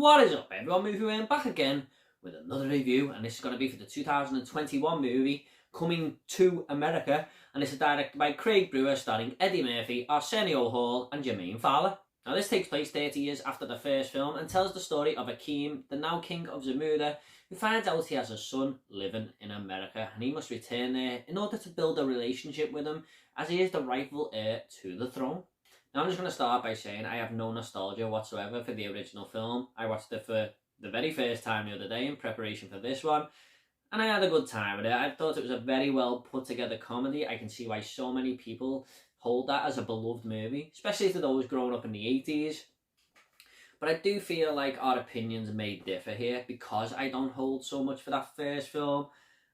What is up, everyone? Movie Man back again with another review, and this is going to be for the 2021 movie Coming to America, and this is directed by Craig Brewer, starring Eddie Murphy, Arsenio Hall and Jermaine Fowler. Now this takes place 30 years after the first film and tells the story of Akeem, the now king of Zamunda, who finds out he has a son living in America and he must return there in order to build a relationship with him, as he is the rightful heir to the throne. Now I'm just going to start by saying I have no nostalgia whatsoever for the original film. I watched it for the very first time the other day in preparation for this one, and I had a good time with it. I thought it was a very well put together comedy. I can see why so many people hold that as a beloved movie, especially to those growing up in the 80s. But I do feel like our opinions may differ here because I don't hold so much for that first film,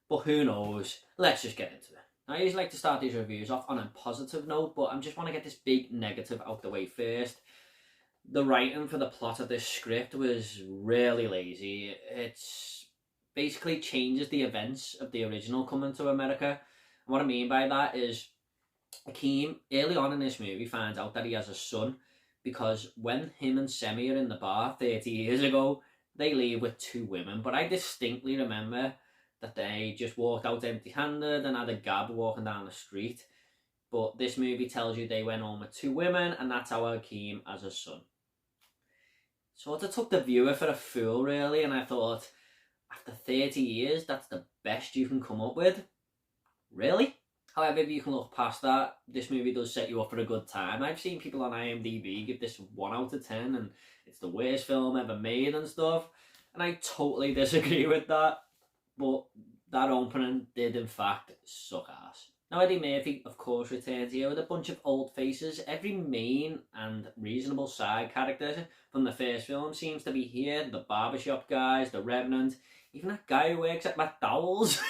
but who knows. Let's just get into it. Now, I usually like to start these reviews off on a positive note, but I just want to get this big negative out the way first. The writing for the plot of this script was really lazy. It's basically changes the events of the original Coming to America. And what I mean by that is Akeem, early on in this movie, finds out that he has a son because when him and Semi are in the bar 30 years ago, they leave with two women. But I distinctly remember that they just walked out empty-handed and had a gab walking down the street. But this movie tells you they went home with two women, and that's how Akeem has a son. Sort of took the viewer for a fool, really, and I thought, after 30 years, that's the best you can come up with? Really? However, if you can look past that, this movie does set you up for a good time. I've seen people on IMDb give this 1 out of 10, and it's the worst film ever made and stuff, and I totally disagree with that. But that opening did in fact suck ass. Now Eddie Murphy of course returns here with a bunch of old faces. Every main and reasonable side character from the first film seems to be here. The barbershop guys, the Revenant, even that guy who works at McDowell's.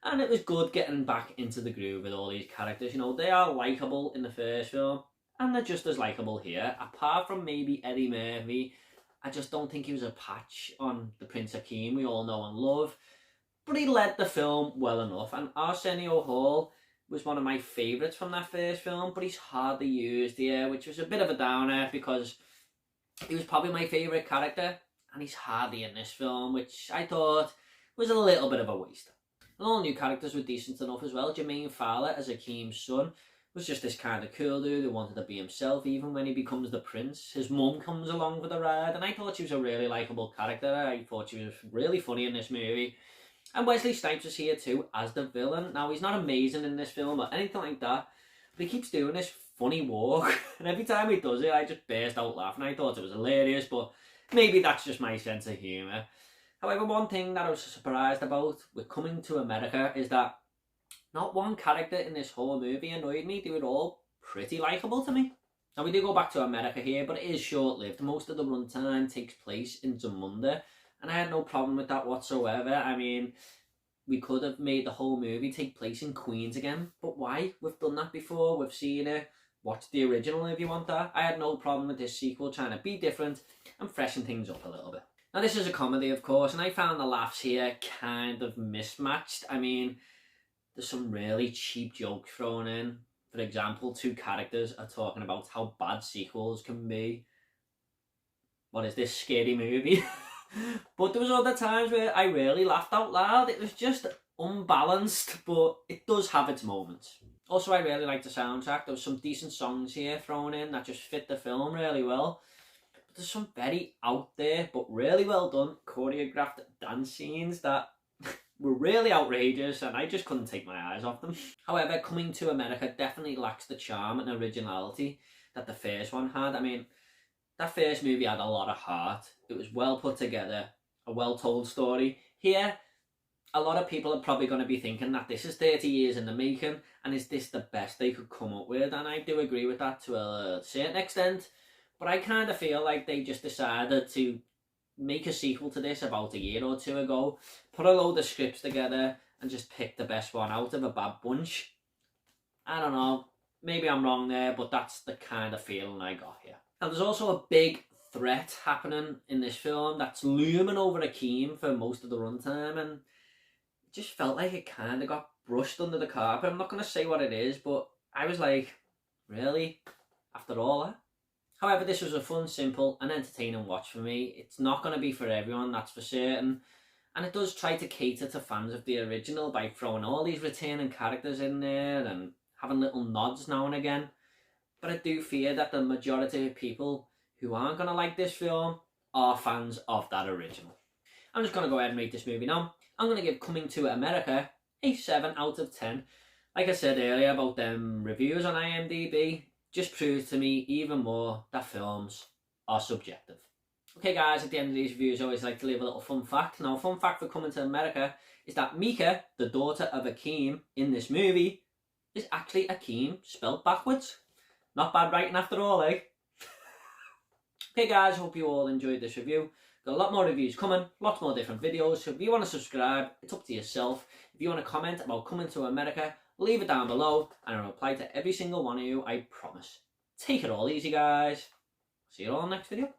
And it was good getting back into the groove with all these characters. You know, they are likeable in the first film and they're just as likeable here. Apart from maybe Eddie Murphy, I just don't think he was a patch on the Prince Akeem we all know and love. But he led the film well enough, and Arsenio Hall was one of my favourites from that first film, but he's hardly used here, which was a bit of a downer because he was probably my favourite character, and he's hardly in this film, which I thought was a little bit of a waste. And all new characters were decent enough as well. Jermaine Fowler as Akeem's son was just this kind of cool dude who wanted to be himself even when he becomes the prince. His mum comes along for the ride, and I thought she was a really likeable character. I thought she was really funny in this movie. And Wesley Snipes is here too as the villain. Now, he's not amazing in this film or anything like that, but he keeps doing this funny walk, and every time he does it, I just burst out laughing. I thought it was hilarious, but maybe that's just my sense of humour. However, one thing that I was surprised about with Coming to America is that not one character in this whole movie annoyed me. They were all pretty likeable to me. Now, we do go back to America here, but it is short-lived. Most of the runtime takes place in Zamunda, and I had no problem with that whatsoever. I mean, we could have made the whole movie take place in Queens again, but why? We've done that before, we've seen it. Watch the original if you want that. I had no problem with this sequel trying to be different and freshen things up a little bit. Now, this is a comedy, of course, and I found the laughs here kind of mismatched. I mean, there's some really cheap jokes thrown in. For example, two characters are talking about how bad sequels can be. What is this, scary movie? But there was other times where I really laughed out loud. It was just unbalanced, but it does have its moments. Also, I really liked the soundtrack. There was some decent songs here thrown in that just fit the film really well. But there's some very out there, but really well done, choreographed dance scenes that were really outrageous, and I just couldn't take my eyes off them. However, Coming to America definitely lacks the charm and originality that the first one had. I mean, that first movie had a lot of heart. It was well put together, a well told story. Here, a lot of people are probably going to be thinking that this is 30 years in the making, and is this the best they could come up with? And I do agree with that to a certain extent, but I kind of feel like they just decided to make a sequel to this about a year or two ago, put a load of scripts together, and just pick the best one out of a bad bunch. I don't know, maybe I'm wrong there, but that's the kind of feeling I got here. Now, there's also a big threat happening in this film that's looming over Akeem for most of the runtime, and it just felt like it kind of got brushed under the carpet. I'm not going to say what it is, but I was like, really? After all that? However, this was a fun, simple and entertaining watch for me. It's not going to be for everyone, that's for certain. And it does try to cater to fans of the original by throwing all these returning characters in there and having little nods now and again. But I do fear that the majority of people who aren't going to like this film are fans of that original. I'm just going to go ahead and rate this movie now. I'm going to give Coming to America a 7 out of 10. Like I said earlier about them reviews on IMDb, just proves to me even more that films are subjective. Okay guys, at the end of these reviews I always like to leave a little fun fact. Now a fun fact for Coming to America is that Mika, the daughter of Akeem in this movie, is actually Akeem spelled backwards. Not bad writing after all, eh? Okay guys, hope you all enjoyed this review. Got a lot more reviews coming, lots more different videos, so if you want to subscribe, it's up to yourself. If you want to comment about Coming to America, leave it down below and I'll reply to every single one of you, I promise. Take it all easy guys. See you all in the next video.